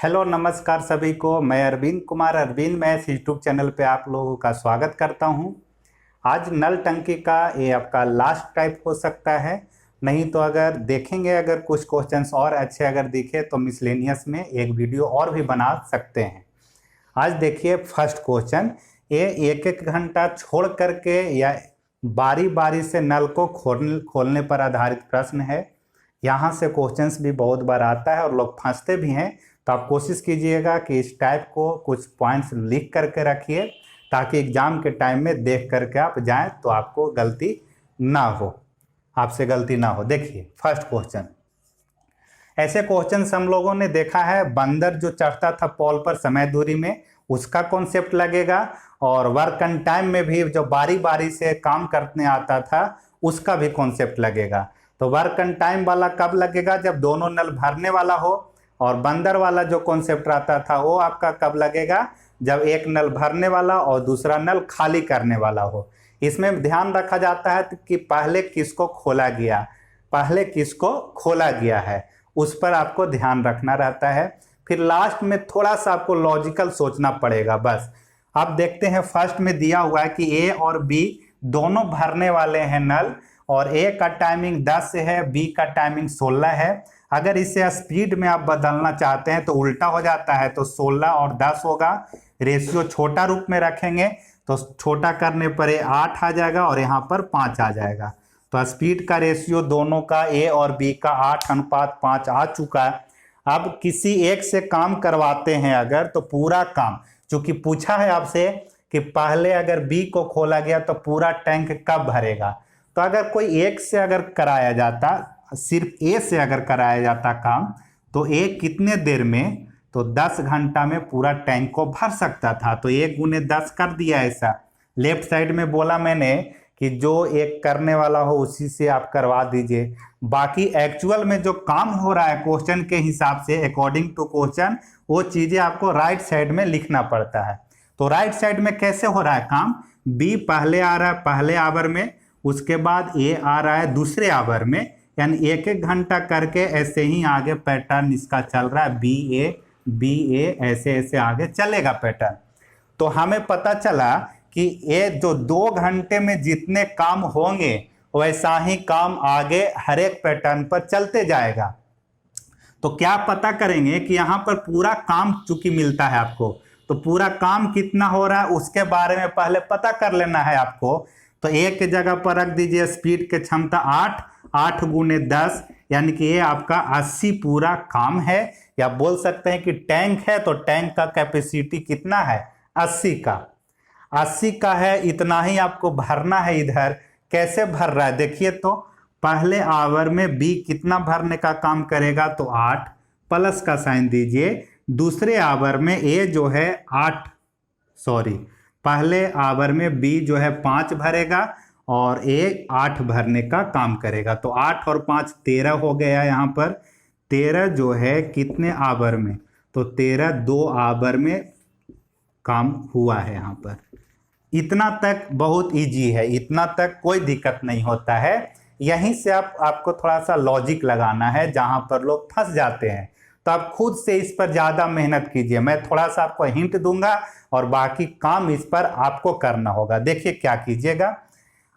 Hello नमस्कार सभी को। मैं Arvind Kumar Arvind maths YouTube channel पे आप लोगों का स्वागत करता हूं। आज नल टंकी का ये आपका लास्ट टाइप हो सकता है, नहीं तो अगर देखेंगे अगर कुछ क्वेश्चंस और अच्छे अगर दिखे तो मिसलेनियस में एक वीडियो और भी बना सकते हैं। आज देखिए फर्स्ट क्वेश्चन, ये एक एक घंटा छोड़ करके या बारी बारी से नल को खोलने पर आधारित प्रश्न है। यहाँ से क्वेश्चंस भी बहुत बार आता है और लोग फंसते भी हैं, तो आप कोशिश कीजिएगा कि इस टाइप को कुछ पॉइंट्स लिख करके रखिए ताकि एग्जाम के टाइम में देख करके आप जाएं तो आपको गलती ना हो, आपसे गलती ना हो। देखिए फर्स्ट क्वेश्चन, ऐसे क्वेश्चन हम लोगों ने देखा है, बंदर जो चढ़ता था पोल पर समय दूरी में उसका कॉन्सेप्ट लगेगा, और वर्क एंड टाइम में भी जो बारी बारी से काम करने आता था उसका भी कॉन्सेप्ट लगेगा। तो वर्क एंड टाइम वाला कब लगेगा? जब दोनों नल भरने वाला हो, और बंदर वाला जो कॉन्सेप्ट आता था वो आपका कब लगेगा? जब एक नल भरने वाला और दूसरा नल खाली करने वाला हो। इसमें ध्यान रखा जाता है कि पहले किसको खोला गया, पहले किसको खोला गया है, उस पर आपको ध्यान रखना रहता है। फिर लास्ट में थोड़ा सा आपको लॉजिकल सोचना पड़ेगा बस। अब देखते हैं फर्स्ट में दिया हुआ है कि ए और बी दोनों भरने वाले हैं नल, और ए का टाइमिंग 10 है, बी का टाइमिंग 16 है। अगर इसे स्पीड में आप बदलना चाहते हैं तो उल्टा हो जाता है, तो 16 और 10 होगा। रेशियो छोटा रूप में रखेंगे तो छोटा करने पर ये 8 आ जाएगा और यहाँ पर 5 आ जाएगा। तो स्पीड का रेशियो दोनों का ए और बी का 8:5 आ चुका है। अब किसी एक से काम करवाते हैं अगर, तो पूरा काम, चूंकि पूछा है आपसे कि पहले अगर बी को खोला गया तो पूरा टैंक कब भरेगा, तो अगर कोई एक से अगर कराया जाता, सिर्फ ए से अगर कराया जाता काम, तो ए कितने देर में, तो 10 घंटा में पूरा टैंक को भर सकता था। तो 1 × 10 कर दिया। ऐसा लेफ्ट साइड में बोला मैंने कि जो एक करने वाला हो उसी से आप करवा दीजिए। बाकी एक्चुअल में जो काम हो रहा है क्वेश्चन के हिसाब से, अकॉर्डिंग टू क्वेश्चन, वो चीजें आपको राइट साइड में लिखना पड़ता है। तो राइट साइड में कैसे हो रहा है काम? बी पहले आ रहा है पहले आवर में, उसके बाद ए आ रहा है दूसरे आवर में, यानी एक एक घंटा करके ऐसे ही आगे पैटर्न इसका चल रहा है। बी ए ऐसे ऐसे आगे चलेगा पैटर्न। तो हमें पता चला कि ये जो 2 घंटे में जितने काम होंगे वैसा ही काम आगे हर एक पैटर्न पर चलते जाएगा। तो क्या पता करेंगे कि यहाँ पर पूरा काम चूंकि मिलता है आपको, तो पूरा काम कितना हो रहा है उसके बारे में पहले पता कर लेना है आपको। तो एक जगह पर रख दीजिए स्पीड की क्षमता 8 × 10, यानी कि ये आपका 80 पूरा काम है। या बोल सकते हैं कि टैंक है तो टैंक का कैपेसिटी कितना है? 80 का है। इतना ही आपको भरना है। इधर कैसे भर रहा है देखिए, तो पहले आवर में बी कितना भरने का काम करेगा, तो 8, प्लस का साइन दीजिए। दूसरे आवर में ए जो है पहले आवर में बी जो है 5 भरेगा और ए 8 भरने का काम करेगा। तो 8 और 5 13 हो गया। यहाँ पर 13 जो है कितने आवर में, तो 13 2 आवर में काम हुआ है। यहाँ पर इतना तक बहुत इजी है, इतना तक कोई दिक्कत नहीं होता है। यहीं से आपको थोड़ा सा लॉजिक लगाना है, जहां पर लोग फंस जाते हैं। तो आप खुद से इस पर ज्यादा मेहनत कीजिए, मैं थोड़ा सा आपको हिंट दूंगा और बाकी काम इस पर आपको करना होगा। देखिए क्या कीजिएगा,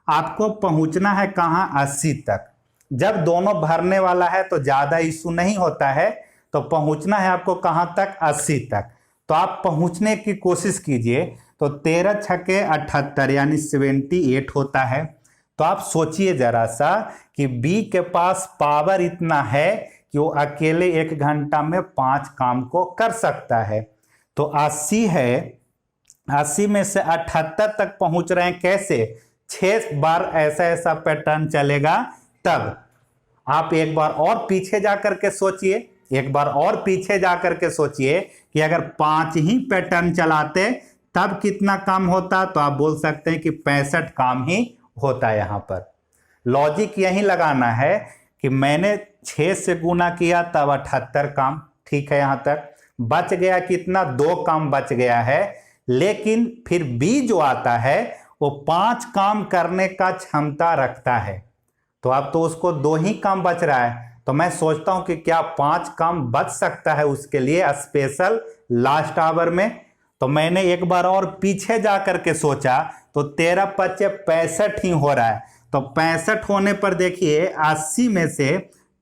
आपको पहुंचना है कहाँ? 80 तक। जब दोनों भरने वाला है तो ज्यादा इशू नहीं होता है, तो पहुंचना है आपको कहाँ तक? 80 तक। तो आप पहुंचने की कोशिश कीजिए। तो 13 × 6 = 78 यानी 78 होता है। तो आप सोचिए जरा सा कि बी के पास पावर इतना है कि वो अकेले 1 घंटा में 5 काम को कर सकता है। तो 80 है, 80 में से 78 तक पहुंच रहे हैं कैसे? 6 बार ऐसा पैटर्न चलेगा। तब आप एक बार और पीछे जाकर के सोचिए, एक बार और पीछे जाकर के सोचिए कि अगर 5 ही पैटर्न चलाते तब कितना काम होता, तो आप बोल सकते हैं कि 65 काम ही होता है। यहाँ पर लॉजिक यही लगाना है कि मैंने 6 से गुना किया तब 78 काम, ठीक है। यहाँ तक बच गया कितना? 2 काम बच गया है। लेकिन फिर बी जो आता है वो 5 काम करने का क्षमता रखता है, तो अब तो उसको 2 ही काम बच रहा है। तो मैं सोचता हूं कि क्या 5 काम बच सकता है उसके लिए स्पेशल लास्ट आवर में। तो मैंने एक बार और पीछे जा करके सोचा तो 13 पच्चे 65 ही हो रहा है। तो 65 होने पर देखिए 80 में से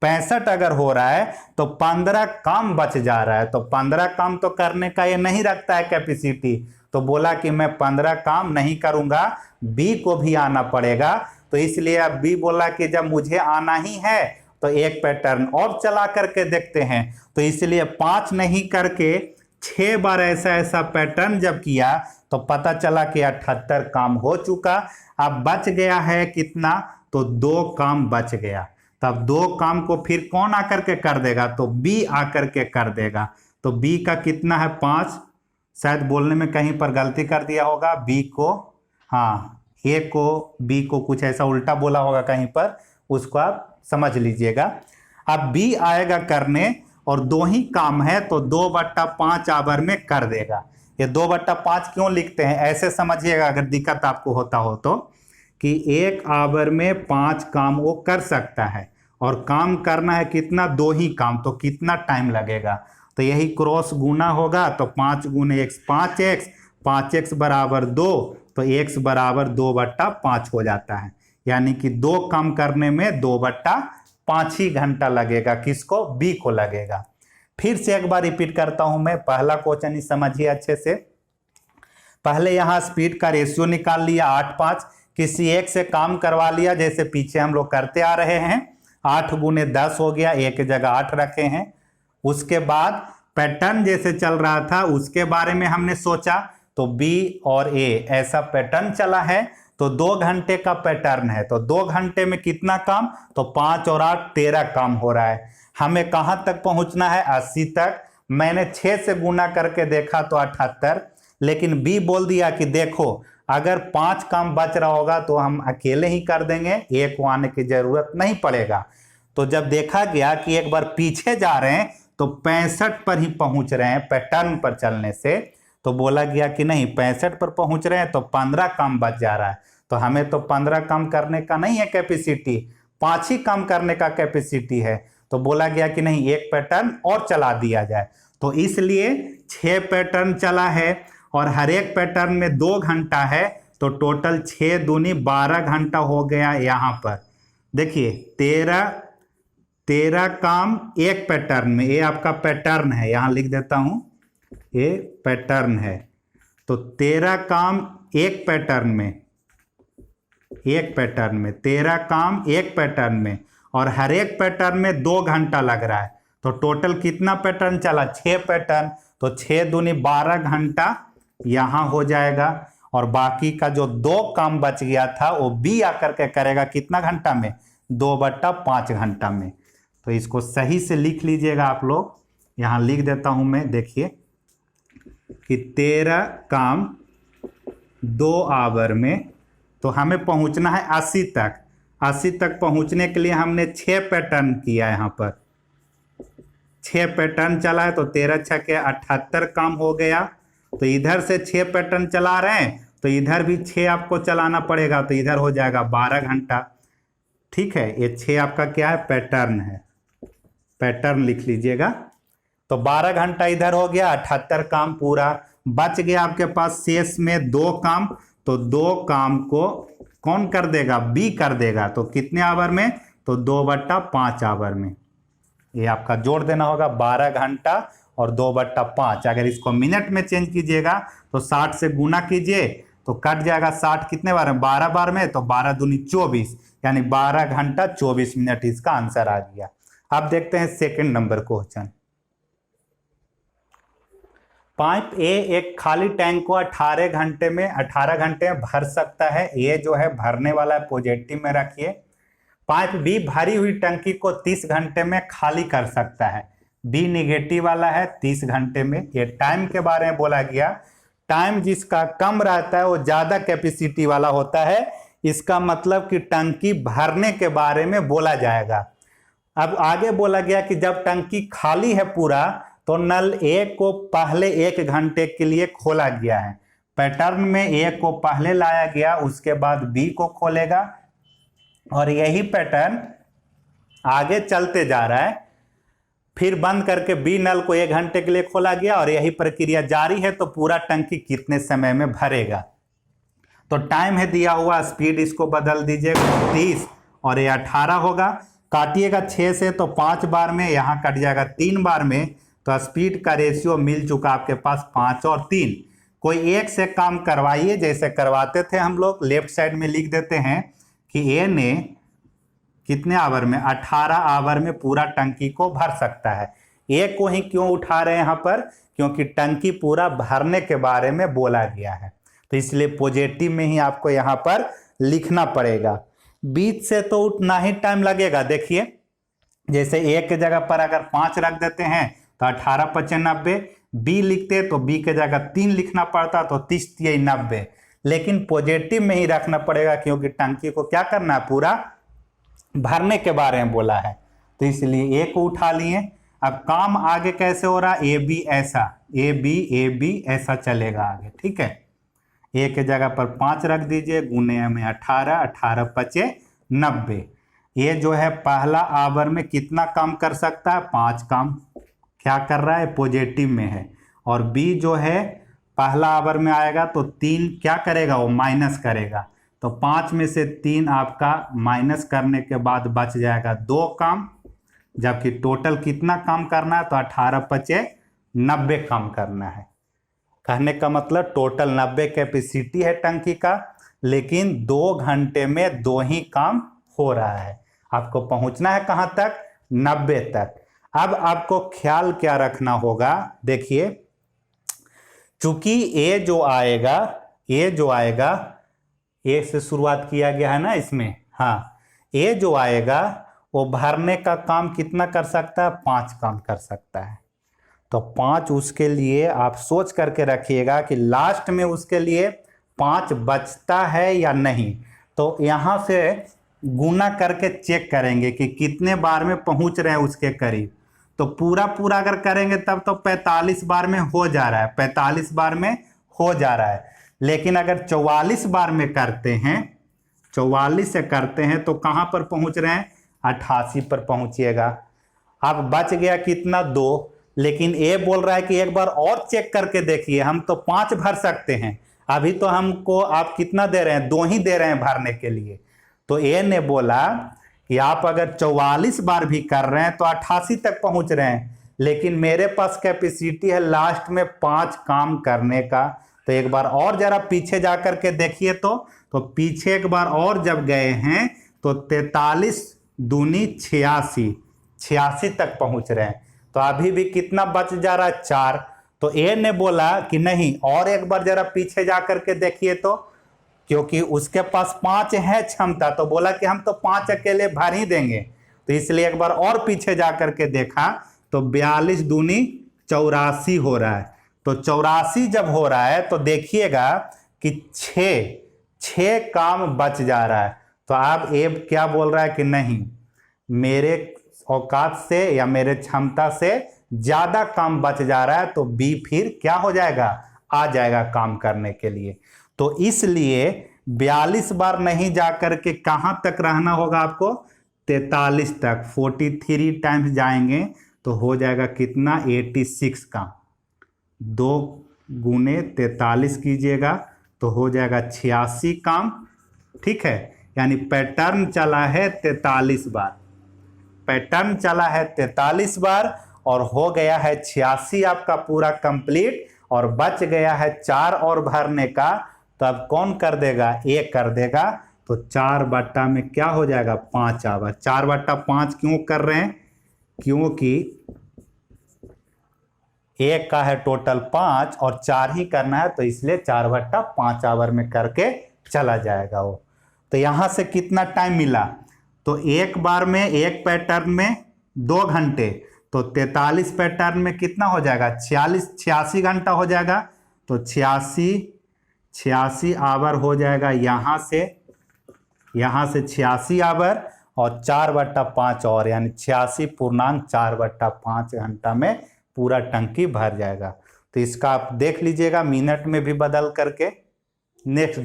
65 अगर हो रहा है तो 15 काम बच जा रहा है। तो 15 काम तो करने का ये नहीं रखता है कैपेसिटी। तो बोला कि मैं 15 काम नहीं करूंगा, बी को भी आना पड़ेगा। तो इसलिए अब बी बोला कि जब मुझे आना ही है तो एक पैटर्न और चला करके देखते हैं। तो इसलिए 5 नहीं करके 6 बार ऐसा पैटर्न जब किया तो पता चला कि 78 काम हो चुका। अब बच गया है कितना, तो 2 काम बच गया। तब 2 काम को फिर कौन आकर के कर देगा, तो बी आकर के कर देगा। तो बी का कितना है 5, शायद बोलने में कहीं पर गलती कर दिया होगा। बी को, हाँ, ए को बी को कुछ ऐसा उल्टा बोला होगा कहीं पर, उसको आप समझ लीजिएगा। अब बी आएगा करने और 2 ही काम है तो 2/5 आवर में कर देगा। ये 2/5 क्यों लिखते हैं ऐसे समझिएगा अगर दिक्कत आपको होता हो तो, कि 1 आवर में 5 काम वो कर सकता है और काम करना है कितना, 2 ही काम, तो कितना टाइम लगेगा। तो यही क्रॉस गुना होगा तो 5 गुने x 5x, 5x बराबर 2, तो x बराबर 2/5 हो जाता है। यानी कि 2 काम करने में 2/5 ही घंटा लगेगा। किसको, बी को लगेगा। फिर से एक बार रिपीट करता हूं मैं, पहला क्वेश्चन ही समझिए अच्छे से। पहले यहां स्पीड का रेशियो निकाल लिया 8/5, किसी एक से काम करवा लिया जैसे पीछे हम लोग करते आ रहे हैं। 8 गुने 10 हो गया, एक जगह 8 रखे हैं। उसके बाद पैटर्न जैसे चल रहा था उसके बारे में हमने सोचा, तो बी और ए ऐसा पैटर्न चला है तो 2 घंटे का पैटर्न है। तो 2 घंटे में कितना काम, तो 5 और 8 13 काम हो रहा है। हमें कहां तक पहुंचना है, 80 तक। मैंने 6 से गुना करके देखा तो 78, लेकिन बी बोल दिया कि देखो अगर 5 काम बच रहा होगा तो हम अकेले ही कर देंगे, ए को आने की जरूरत नहीं पड़ेगा। तो जब देखा गया कि एक बार पीछे जा रहे हैं तो 65 पर ही पहुंच रहे हैं पैटर्न पर चलने से, तो बोला गया कि नहीं 65 पर पहुंच रहे हैं तो 15 काम बच जा रहा है। तो हमें तो 15 काम करने का नहीं है कैपेसिटी, 5 ही काम करने का कैपेसिटी है। तो बोला गया कि नहीं एक पैटर्न और चला दिया जाए। तो इसलिए 6 पैटर्न चला है और हर एक पैटर्न में 2 घंटा है, तो टोटल 6 दूनी 12 घंटा हो गया। यहाँ पर देखिए 13 काम एक पैटर्न में, ये आपका पैटर्न है, यहाँ लिख देता हूं, ये पैटर्न है। तो 13 काम एक पैटर्न में, 13 काम एक पैटर्न में, और हर एक पैटर्न में 2 घंटा लग रहा है। तो टोटल कितना पैटर्न चला, 6 पैटर्न। तो 6 दूनी 12 घंटा यहां हो जाएगा, और बाकी का जो 2 काम बच गया था वो बी आकर के करेगा कितना घंटा में, 2/5 घंटा में। तो इसको सही से लिख लीजिएगा आप लोग, यहां लिख देता हूं मैं। देखिए कि 13 काम 2 आवर में, तो हमें पहुंचना है 80 तक। 80 तक पहुंचने के लिए हमने 6 पैटर्न किया, यहाँ पर 6 पैटर्न चला है। तो 13 × 6 = 78 काम हो गया। तो इधर से 6 पैटर्न चला रहे हैं तो इधर भी 6 आपको चलाना पड़ेगा, तो इधर हो जाएगा 12 घंटा। ठीक है, ये 6 आपका क्या है, पैटर्न है, पैटर्न लिख लीजिएगा। तो 12 घंटा इधर हो गया, 78 काम पूरा बच गया आपके पास। शेष में 2 काम, तो 2 काम को कौन कर देगा, बी कर देगा। तो कितने आवर में, तो 2/5 आवर में। ये आपका जोड़ देना होगा 12 घंटा और 2/5। अगर इसको मिनट में चेंज कीजिएगा तो 60 से गुना कीजिए तो कट जाएगा 60 कितने बार में, 12 बार में, तो 12 दूनी 24, यानी 12 घंटा 24 मिनट इसका आंसर आ गया। अब देखते हैं सेकंड नंबर क्वेश्चन। पाइप ए एक खाली टैंक को 18 घंटे में भर सकता है। ए जो है भरने वाला है, पॉजिटिव में रखिए। पाइप बी भरी हुई टंकी को 30 घंटे में खाली कर सकता है। बी निगेटिव वाला है, 30 घंटे में। ये टाइम के बारे में बोला गया। टाइम जिसका कम रहता है वो ज्यादा कैपेसिटी वाला होता है। इसका मतलब कि टंकी भरने के बारे में बोला जाएगा। अब आगे बोला गया कि जब टंकी खाली है पूरा तो नल ए को पहले 1 घंटे के लिए खोला गया है। पैटर्न में ए को पहले लाया गया, उसके बाद बी को खोलेगा, और यही पैटर्न आगे चलते जा रहा है। फिर बंद करके बी नल को 1 घंटे के लिए खोला गया और यही प्रक्रिया जारी है। तो पूरा टंकी कितने समय में भरेगा? तो टाइम है दिया हुआ, स्पीड इसको बदल दीजिए 30 और ये 18 होगा। काटिएगा 6 से तो 5 बार में, यहाँ कट जाएगा 3 बार में। तो स्पीड का रेशियो मिल चुका आपके पास 5 और 3। कोई एक से काम करवाइए, जैसे करवाते थे हम लोग। लेफ्ट साइड में लिख देते हैं कि ए ने कितने आवर में, 18 आवर में पूरा टंकी को भर सकता है। ए को ही क्यों उठा रहे हैं यहाँ पर? क्योंकि टंकी पूरा भरने के बारे में बोला गया है, तो इसलिए पॉजिटिव में ही आपको यहाँ पर लिखना पड़ेगा। बीच से तो उतना ही टाइम लगेगा। देखिए, जैसे ए के जगह पर अगर 5 रख देते हैं तो 18 × 90, बी लिखते तो बी के जगह 3 लिखना पड़ता, तो 30 × 90। लेकिन पॉजिटिव में ही रखना पड़ेगा क्योंकि टंकी को क्या करना है, पूरा भरने के बारे में बोला है। तो इसलिए ए को उठा लिए। अब काम आगे कैसे हो रहा है? ए बी ऐसा, ए बी ऐसा चलेगा आगे, ठीक है। ए के जगह पर 5 रख दीजिए, गुने में 18, 18 × 5 = 90। ये जो है पहला आवर में कितना काम कर सकता है? 5 काम क्या कर रहा है? पॉजिटिव में है। और बी जो है पहला आवर में आएगा तो 3 क्या करेगा? वो माइनस करेगा। तो 5 में से 3 आपका माइनस करने के बाद बच जाएगा 2 काम, जबकि टोटल कितना काम करना है? तो 18 × 5 = 90 काम करना है। कहने का मतलब टोटल 90 कैपेसिटी है टंकी का, लेकिन 2 घंटे में 2 ही काम हो रहा है। आपको पहुंचना है कहां तक? 90 तक। अब आपको ख्याल क्या रखना होगा? देखिए, चूंकि ए जो आएगा, ए से शुरुआत किया गया है ना इसमें, हाँ, ए जो आएगा वो भरने का काम कितना कर सकता है? 5 काम कर सकता है। तो 5 उसके लिए आप सोच करके रखिएगा कि लास्ट में उसके लिए 5 बचता है या नहीं। तो यहाँ से गुना करके चेक करेंगे कि कितने बार में पहुँच रहे हैं उसके करीब। तो पूरा अगर करेंगे तब तो 45 बार में हो जा रहा है, 45 बार में हो जा रहा है। लेकिन अगर 44 बार में करते हैं, 44 से करते हैं तो कहाँ पर पहुँच रहे हैं? 88 पर पहुँचिएगा। अब बच गया कितना? 2। लेकिन ए बोल रहा है कि एक बार और चेक करके देखिए, हम तो 5 भर सकते हैं। अभी तो हमको आप कितना दे रहे हैं? 2 ही दे रहे हैं भरने के लिए। तो ए ने बोला कि आप अगर 44 बार भी कर रहे हैं तो 88 तक पहुंच रहे हैं, लेकिन मेरे पास कैपेसिटी है लास्ट में 5 काम करने का। तो एक बार और जरा पीछे जा करके देखिए। तो पीछे एक बार और जब गए हैं तो 43 दूनी 86, 86 तक पहुंच रहे हैं। तो अभी भी कितना बच जा रहा है? 4। तो ए ने बोला कि नहीं, और एक बार जरा पीछे जा करके देखिए। तो क्योंकि उसके पास 5 है क्षमता, तो बोला कि हम तो 5 अकेले भर ही देंगे। तो इसलिए एक बार और पीछे जा करके देखा तो 42 दूनी 84 हो रहा है। तो 84 जब हो रहा है तो देखिएगा कि 6 काम बच जा रहा है। तो आप ए क्या बोल रहा है कि नहीं, मेरे औकात से या मेरे क्षमता से ज्यादा काम बच जा रहा है। तो बी फिर क्या हो जाएगा? आ जाएगा काम करने के लिए। तो इसलिए 42 बार नहीं जाकर के कहां तक रहना होगा आपको? 43 तक। 43 टाइम्स जाएंगे तो हो जाएगा कितना? 86 काम। 2 गुने 43 कीजिएगा तो हो जाएगा 86 काम, ठीक है। यानी पैटर्न चला है 43 बार, पैटर्न चला है 43 बार और हो गया है 86 आपका पूरा कंप्लीट, और बच गया है 4 और भरने का। तो अब कौन कर देगा? ए कर देगा। तो 4 में क्या हो जाएगा? 5 आवर। 4/5 क्यों कर रहे हैं? क्योंकि एक का है टोटल 5 और 4 ही करना है, तो इसलिए 4/5 आवर में करके चला जाएगा वो। तो यहां से कितना टाइम मिला? तो एक बार में, एक पैटर्न में 2 घंटे, तो 43 पैटर्न में कितना हो जाएगा? 86 घंटा हो जाएगा। तो 86 आवर हो जाएगा यहाँ से 86 आवर और 4/5 और, यानी 86.4/5 घंटा में पूरा टंकी भर जाएगा। तो इसका आप देख लीजिएगा मिनट में भी बदल करके। नेक्स्ट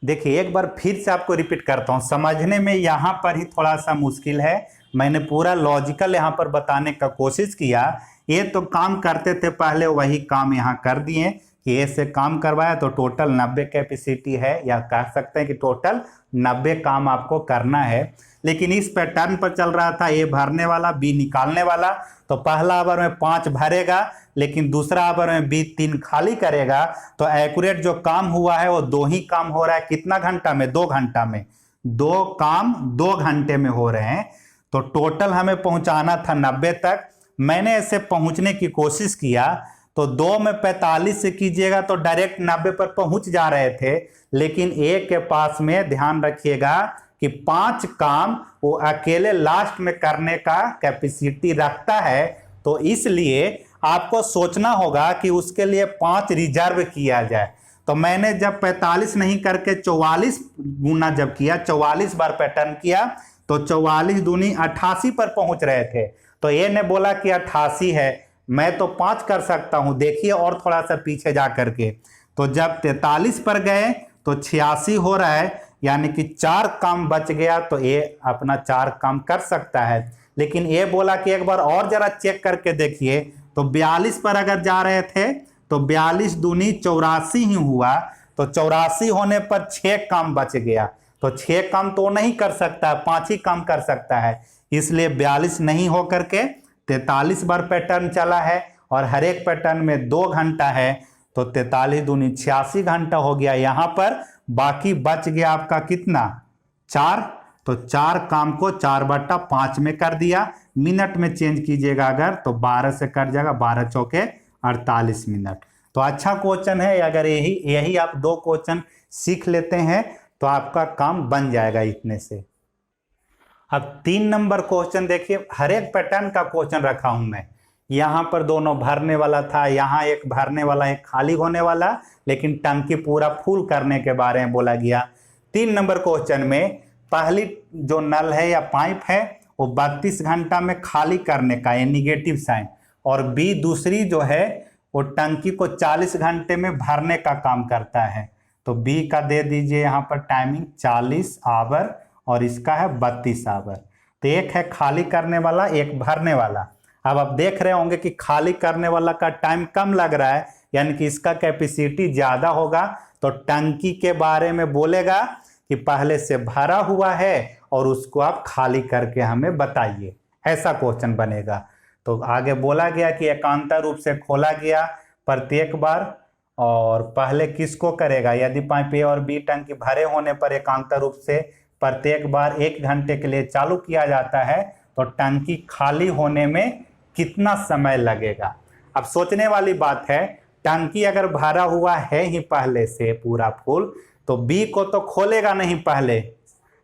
देखिए, एक बार फिर से आपको रिपीट करता हूँ, समझने में यहाँ पर ही थोड़ा सा मुश्किल है। मैंने पूरा लॉजिकल यहाँ पर बताने का कोशिश किया। ये तो काम करते थे पहले, वही काम यहाँ कर दिए कि ए से काम करवाया तो टोटल 90 कैपेसिटी है, या कह सकते हैं कि टोटल 90 काम आपको करना है। लेकिन इस पैटर्न पर चल रहा था, ए भरने वाला बी निकालने वाला। तो पहला ओवर में 5 भरेगा, लेकिन दूसरा ओवर में बी 3 खाली करेगा। तो एक्यूरेट जो काम हुआ है वो 2 ही काम हो रहा है। कितना घंटा में? 2 घंटा में। 2 काम 2 घंटे में हो रहे हैं। तो टोटल हमें पहुंचाना था 90 तक। मैंने ऐसे पहुंचने की कोशिश किया, तो 2 में 45 से कीजिएगा तो डायरेक्ट 90 पर पहुंच जा रहे थे। लेकिन ए के पास में ध्यान रखिएगा कि 5 काम वो अकेले लास्ट में करने का कैपेसिटी रखता है। तो इसलिए आपको सोचना होगा कि उसके लिए 5 रिजर्व किया जाए। तो मैंने जब 45 नहीं करके 44 गुना जब किया, 44 बार पैटर्न किया, तो 44 दूनी 88 पर पहुंच रहे थे। तो ये ने बोला कि 88 है, मैं तो 5 कर सकता हूं, देखिए और थोड़ा सा पीछे जा करके। तो जब 43 पर गए तो 86 हो रहा है, यानी कि 4 काम बच गया। तो ये अपना 4 काम कर सकता है। लेकिन ये बोला कि एक बार और जरा चेक करके देखिए। तो 42 पर अगर जा रहे थे तो 42 दूनी 84 ही हुआ। तो 84 होने पर 6 काम बच गया। तो 6 काम तो नहीं कर सकता, 5 ही काम कर सकता है। इसलिए 42 नहीं हो करके 43 बार पैटर्न चला है, और हर एक पैटर्न में 2 घंटा है। तो 43 दूनी 86 घंटा हो गया यहाँ पर। बाकी बच गया आपका कितना? 4। तो 4 काम को 4/5 में कर दिया। मिनट में चेंज कीजिएगा अगर तो 12 से कट जाएगा, 12 चौके 48 मिनट। तो अच्छा क्वेश्चन है। अगर यही आप 2 क्वेश्चन सीख लेते हैं तो आपका काम बन जाएगा इतने से। अब 3 नंबर क्वेश्चन देखिए। हर एक पैटर्न का क्वेश्चन रखा हूं मैं। यहां पर दोनों भरने वाला था, यहां एक भरने वाला, एक खाली होने वाला, लेकिन टंकी पूरा फुल करने के बारे में बोला गया। 3 नंबर क्वेश्चन में पहली जो नल है या पाइप है वो 32 घंटा में खाली करने का, ये निगेटिव साइन, और बी दूसरी जो है वो टंकी को 40 घंटे में भरने का काम करता है। तो बी का दे दीजिए यहाँ पर टाइमिंग 40 आवर, और इसका है 32 आवर। तो एक है खाली करने वाला, एक भरने वाला। अब आप देख रहे होंगे कि खाली करने वाला का टाइम कम लग रहा है, यानी कि इसका कैपेसिटी ज्यादा होगा। तो टंकी के बारे में बोलेगा कि पहले से भरा हुआ है और उसको आप खाली करके हमें बताइए, ऐसा क्वेश्चन बनेगा। तो आगे बोला गया कि एकांतर रूप से खोला गया प्रत्येक बार, और पहले किसको करेगा? यदि पाइप ए और बी टंकी भरे होने पर एकांतर रूप से प्रत्येक बार 1 घंटे के लिए चालू किया जाता है, तो टंकी खाली होने में कितना समय लगेगा? अब सोचने वाली बात है, टंकी अगर भरा हुआ है ही पहले से पूरा फुल, तो बी को तो खोलेगा नहीं पहले,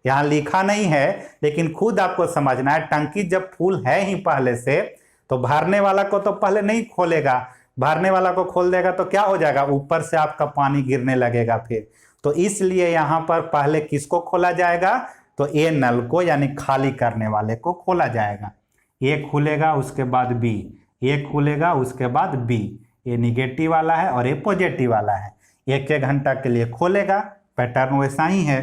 यहाँ लिखा नहीं है, लेकिन खुद आपको समझना है। टंकी जब फुल है ही पहले से, तो भरने वाला को तो पहले नहीं खोलेगा। भरने वाला को खोल देगा तो क्या हो जाएगा? ऊपर से आपका पानी गिरने लगेगा फिर। तो इसलिए यहाँ पर पहले किसको खोला जाएगा? तो ए नल को, यानी खाली करने वाले को खोला जाएगा। ए खुलेगा उसके बाद बी, ए खुलेगा उसके बाद बी। ये निगेटिव वाला है और ये पॉजिटिव वाला है। 1-1 घंटा के लिए खोलेगा, पैटर्न वैसा ही है।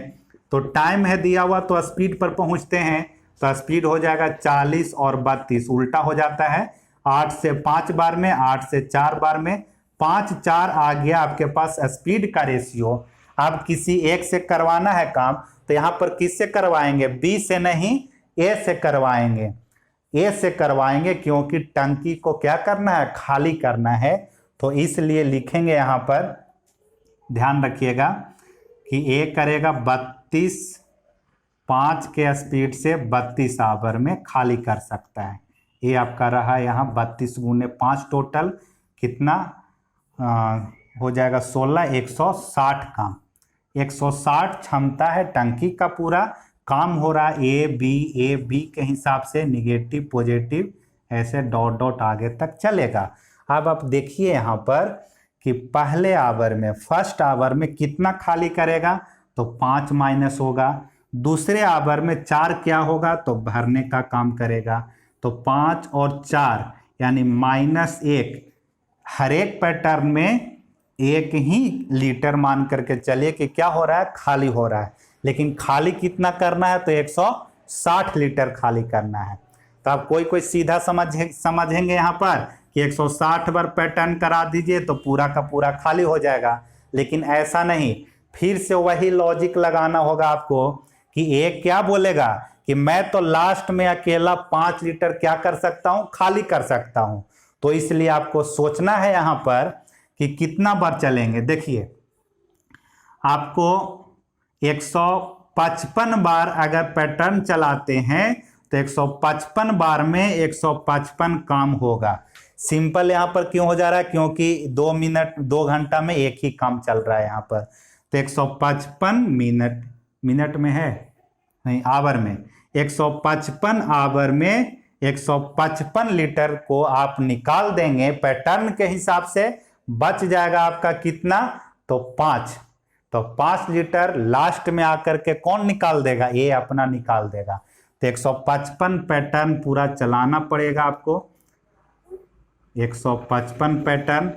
तो टाइम है दिया हुआ, तो स्पीड पर पहुंचते हैं। तो स्पीड हो जाएगा 40 और 32, उल्टा हो जाता है। 8 से 5 बार में, 8 से 4 बार में, 5-4 आ गया आपके पास स्पीड का रेशियो। अब किसी एक से करवाना है काम, तो यहाँ पर किससे करवाएंगे? बी से नहीं, ए से करवाएंगे। ए से करवाएंगे क्योंकि टंकी को क्या करना है? खाली करना है। तो इसलिए लिखेंगे यहाँ पर, ध्यान रखिएगा कि ए करेगा 32, 5 के स्पीड से 32 आवर में खाली कर सकता है। ये आपका रहा यहाँ 32 गुने 5, टोटल कितना हो जाएगा? 16, 160 काम। 160 क्षमता है टंकी का, पूरा काम हो रहा है। ए बी के हिसाब से निगेटिव पॉजिटिव ऐसे डॉट डॉट आगे तक चलेगा। अब आप देखिए यहाँ पर कि पहले आवर में, फर्स्ट आवर में कितना खाली करेगा? तो 5 माइनस होगा। दूसरे आवर में 4 क्या होगा? तो भरने का काम करेगा। तो 5 और 4 यानी -1। हर एक पैटर्न में 1 ही लीटर मान करके चलिए कि क्या हो रहा है? खाली हो रहा है। लेकिन खाली कितना करना है? तो 60 लीटर खाली करना है। तो आप कोई कोई सीधा समझेंगे यहाँ पर कि 160 बार पैटर्न करा दीजिए तो पूरा का पूरा खाली हो जाएगा, लेकिन ऐसा नहीं। फिर से वही लॉजिक लगाना होगा आपको कि एक क्या बोलेगा कि मैं तो लास्ट में अकेला 5 लीटर क्या कर सकता हूं, खाली कर सकता हूं। तो इसलिए आपको सोचना है यहां पर कि कितना बार चलेंगे। देखिए आपको 155 बार अगर पैटर्न चलाते हैं तो 155 बार में 155 काम होगा। सिंपल यहां पर क्यों हो जा रहा है, क्योंकि 2 घंटा में एक ही काम चल रहा है यहां पर। तो 155 मिनट में है नहीं, आवर में 155 आवर में 155 लीटर को आप निकाल देंगे पैटर्न के हिसाब से। बच जाएगा आपका कितना, तो 5। तो 5 लीटर लास्ट में आकर के कौन निकाल देगा, ये अपना निकाल देगा। तो 155 पैटर्न पूरा चलाना पड़ेगा आपको। 155 पैटर्न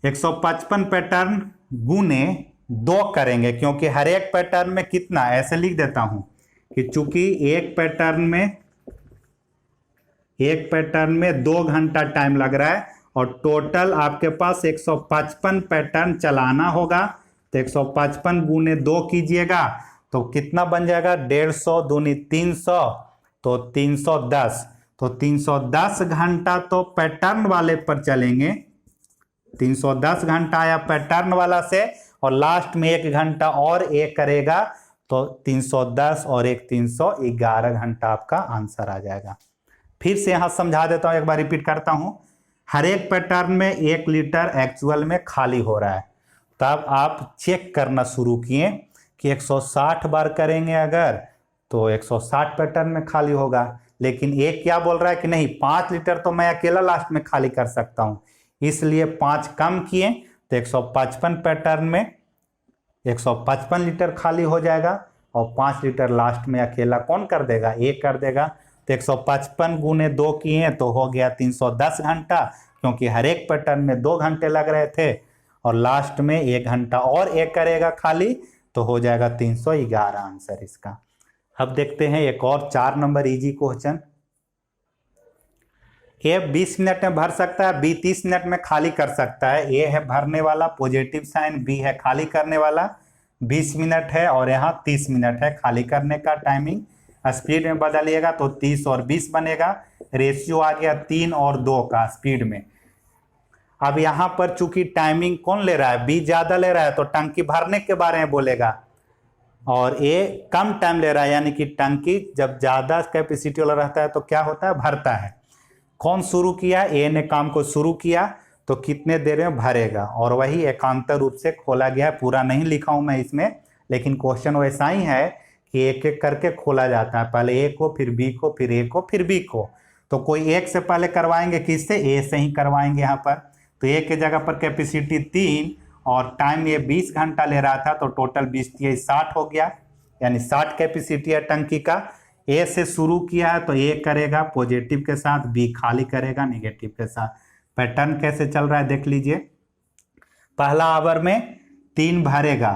155 पैटर्न गुने 2 करेंगे, क्योंकि हर एक पैटर्न में कितना, ऐसे लिख देता हूं कि चूंकि एक पैटर्न में 2 घंटा टाइम लग रहा है और टोटल आपके पास 155 पैटर्न चलाना होगा। तो 155 गुने 2 कीजिएगा तो कितना बन जाएगा, 150 दूनी 300, तो 310। तो 310 घंटा तो पैटर्न वाले पर चलेंगे। 310 घंटा आया पैटर्न वाला से, और लास्ट में 1 घंटा और एक करेगा तो 310 और 1 311 घंटा आपका आंसर आ जाएगा। फिर से यहां समझा देता हूं, एक बार रिपीट करता हूं। हर एक पैटर्न में 1 लीटर एक्चुअल में खाली हो रहा है। तब आप चेक करना शुरू किए कि 160 बार करेंगे अगर तो 160 पैटर्न में खाली होगा, लेकिन एक क्या बोल रहा है कि नहीं 5 लीटर तो मैं अकेला लास्ट में खाली कर सकता हूं, इसलिए 5 कम किए तो 155 पैटर्न में 155 लीटर खाली हो जाएगा और 5 लीटर लास्ट में अकेला कौन कर देगा, एक कर देगा। तो 155 गुने 2 किए तो हो गया 310 घंटा, क्योंकि हर एक पैटर्न में 2 घंटे लग रहे थे और लास्ट में 1 घंटा और एक करेगा खाली तो हो जाएगा 311 आंसर इसका। अब देखते हैं एक और 4 नंबर इजी क्वेश्चन। ए 20 मिनट में भर सकता है, बी 30 मिनट में खाली कर सकता है। ए है भरने वाला पॉजिटिव साइन, बी है खाली करने वाला। 20 मिनट है और यहाँ 30 मिनट है खाली करने का टाइमिंग। स्पीड में बदलिएगा तो 30 और 20 बनेगा। रेशियो आ गया 3 और 2 का स्पीड में। अब यहाँ पर चूंकि टाइमिंग कौन ले रहा है, बी ज्यादा ले रहा है तो टंकी भरने के बारे में बोलेगा, और ए कम टाइम ले रहा है, यानी कि टंकी जब ज्यादा कैपेसिटी वाला रहता है तो क्या होता है, भरता है। कौन शुरू किया, ए ने काम को शुरू किया तो कितने देर में भरेगा, और वही एकांतर रूप से खोला गया है। पूरा नहीं लिखा हूं मैं इसमें, लेकिन क्वेश्चन वैसा ही है कि एक एक करके खोला जाता है, पहले ए को फिर बी को फिर ए को फिर बी को। तो कोई एक से पहले करवाएंगे, किससे, ए से ही करवाएंगे यहाँ पर। तो ए के जगह पर कैपेसिटी 3 और टाइम ये 20 घंटा ले रहा था तो टोटल 20 60 हो गया, यानी 60 कैपेसिटी है टंकी का। ए से शुरू किया है तो ए करेगा पॉजिटिव के साथ, बी खाली करेगा नेगेटिव के साथ। पैटर्न कैसे चल रहा है देख लीजिए। पहला आवर में 3 भरेगा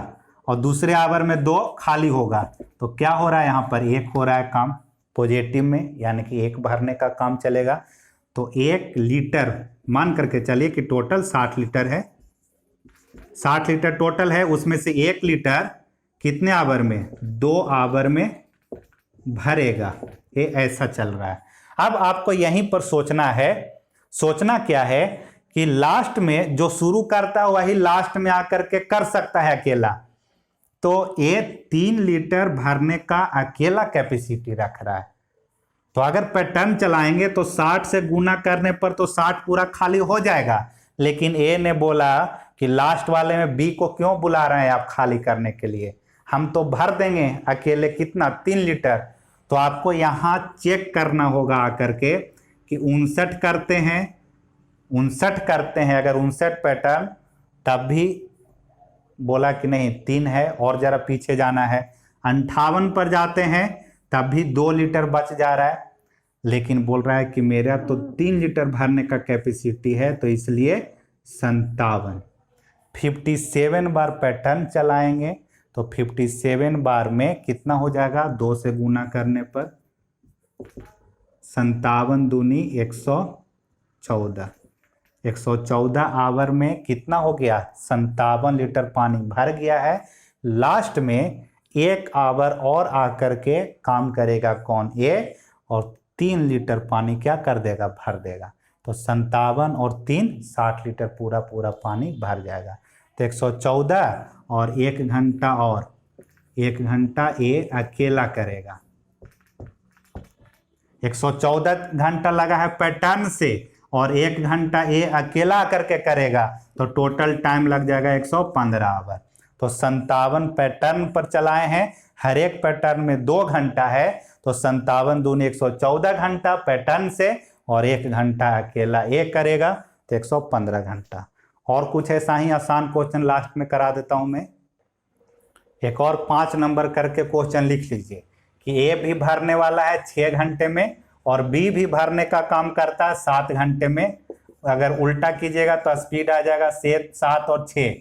और दूसरे आवर में 2 खाली होगा, तो क्या हो रहा है यहाँ पर, 1 हो रहा है काम पॉजिटिव में, यानी कि 1 भरने का काम चलेगा। तो 1 लीटर मान करके चलिए कि टोटल 60 लीटर है, 60 लीटर टोटल है, उसमें से 1 लीटर कितने आवर में, 2 आवर में भरेगा। ये ऐसा चल रहा है। अब आपको यहीं पर सोचना है, सोचना क्या है कि लास्ट में जो शुरू करता है वही लास्ट में आकर के कर सकता है अकेला। तो ये 3 लीटर भरने का अकेला कैपेसिटी रख रहा है। तो अगर पैटर्न चलाएंगे तो 60 से गुना करने पर तो 60 पूरा खाली हो जाएगा, लेकिन ए ने बोला कि लास्ट वाले में बी को क्यों बुला रहे हैं आप खाली करने के लिए, हम तो भर देंगे अकेले कितना, 3 लीटर। तो आपको यहाँ चेक करना होगा आकर के कि 59 करते हैं, 59 करते हैं, अगर 59 पैटर्न तब भी बोला कि नहीं 3 है और जरा पीछे जाना है। 58 पर जाते हैं तब भी 2 लीटर बच जा रहा है, लेकिन बोल रहा है कि मेरा तो 3 लीटर भरने का कैपेसिटी है, तो इसलिए 57। 57 बार पैटर्न चलाएंगे तो 57 बार में कितना हो जाएगा, 2 से गुना करने पर 57 दूनी 114। 114 आवर में कितना हो गया, 57 लीटर पानी भर गया है। लास्ट में 1 आवर और आकर के काम करेगा कौन, ए, और 3 लीटर पानी क्या कर देगा, भर देगा। तो 57 और 3 60 लीटर पूरा पूरा पानी भर जाएगा। तो 114 और 1 घंटा और 1 घंटा ए अकेला करेगा। 114 घंटा लगा है पैटर्न से और 1 घंटा ए अकेला करके करेगा, तो टोटल टाइम लग जाएगा 115 आवर। तो 57 पैटर्न पर चलाए हैं, हर एक पैटर्न में 2 घंटा है, तो 57 दूनी 114 घंटा पैटर्न से और 1 घंटा अकेला ए करेगा, तो 115 घंटा। और कुछ ऐसा ही आसान क्वेश्चन लास्ट में करा देता हूं मैं। एक और 5 नंबर करके क्वेश्चन लिख लीजिए कि ए भी भरने वाला है 6 घंटे में और बी भी भरने का काम करता है 7 घंटे में। अगर उल्टा कीजिएगा तो स्पीड आ जाएगा 7 और 6,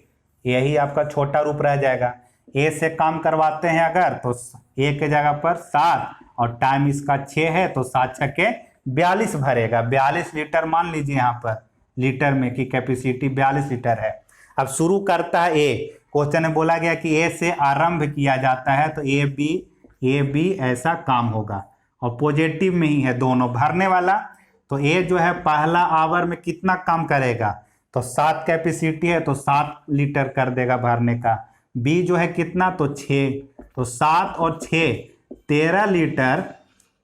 यही आपका छोटा रूप रह जाएगा। ए से काम करवाते हैं अगर तो ए के जगह पर 7 और टाइम इसका 6 है, तो 7 × 6 = 42 भरेगा। 42 लीटर मान लीजिए यहाँ पर लीटर में की कैपेसिटी 42 लीटर है। अब शुरू करता है ए, क्वेश्चन में बोला गया कि ए से आरंभ किया जाता है, तो ए बी ऐसा काम होगा और पॉजिटिव में ही है दोनों भरने वाला। तो ए जो है पहला आवर में कितना काम करेगा, तो 7 कैपेसिटी है तो 7 लीटर कर देगा भरने का। बी जो है कितना, तो 6, तो 7 और 6 13 लीटर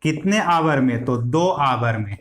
कितने आवर में, तो 2 आवर में।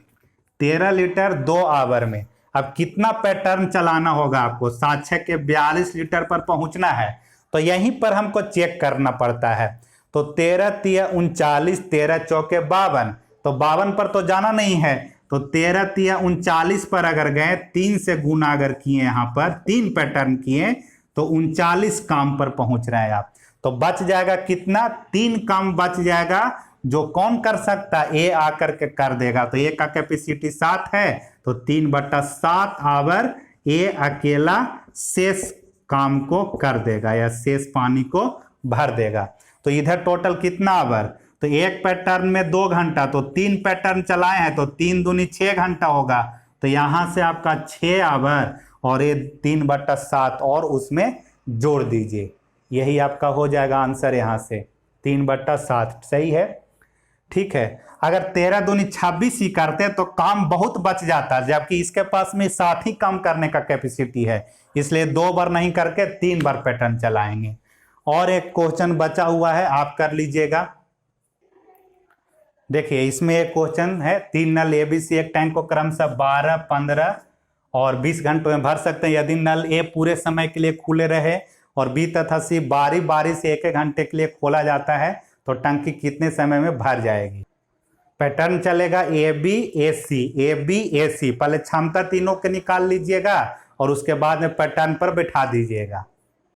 13 लीटर 2 आवर में। अब कितना पैटर्न चलाना होगा आपको, 7 × 6 = 42 लीटर पर पहुंचना है, तो यहीं पर हमको चेक करना पड़ता है। तो 13 × 3 = 39, 13 × 4 = 52, तो 52 पर तो जाना नहीं है, तो 13 × 3 = 39 पर अगर गए, 3 से गुना अगर किए, यहाँ पर 3 पैटर्न किए, तो 39 काम पर पहुंच रहे हैं आप। तो बच जाएगा कितना, 3 काम बच जाएगा, जो कौन कर सकता है, ए आकर के कर देगा। तो ए का कैपेसिटी 7 है, तो 3/7 आवर ए अकेला शेष काम को कर देगा या शेष पानी को भर देगा। तो इधर टोटल कितना आवर, तो एक पैटर्न में 2 घंटा, तो 3 पैटर्न चलाए हैं, तो 3 दूनी 6 घंटा होगा। तो यहां से आपका 6 आवर और ये 3/7 और उसमें जोड़ दीजिए, यही आपका हो जाएगा आंसर। यहां से 3/7 सही है, ठीक है। अगर 13 दूनी 26 ही करते तो काम बहुत बच जाता, जबकि इसके पास में 7 ही काम करने का कैपेसिटी है, इसलिए 2 बार नहीं करके 3 बार पैटर्न चलाएंगे। और एक क्वेश्चन बचा हुआ है, आप कर लीजिएगा। देखिए इसमें एक क्वेश्चन है, 3 नल एबीसी एक टैंक को क्रमशः 12, 15 और 20 घंटों में भर सकते हैं। यदि नल ए पूरे समय के लिए खुले रहे और बी तथा सी बारी बारी से 1-1 घंटे के लिए खोला जाता है, तो टंकी कितने समय में भर जाएगी। पैटर्न चलेगा ए बी ए सी, पहले क्षमता तीनों के निकाल लीजिएगा और उसके बाद में पैटर्न पर बैठा दीजिएगा।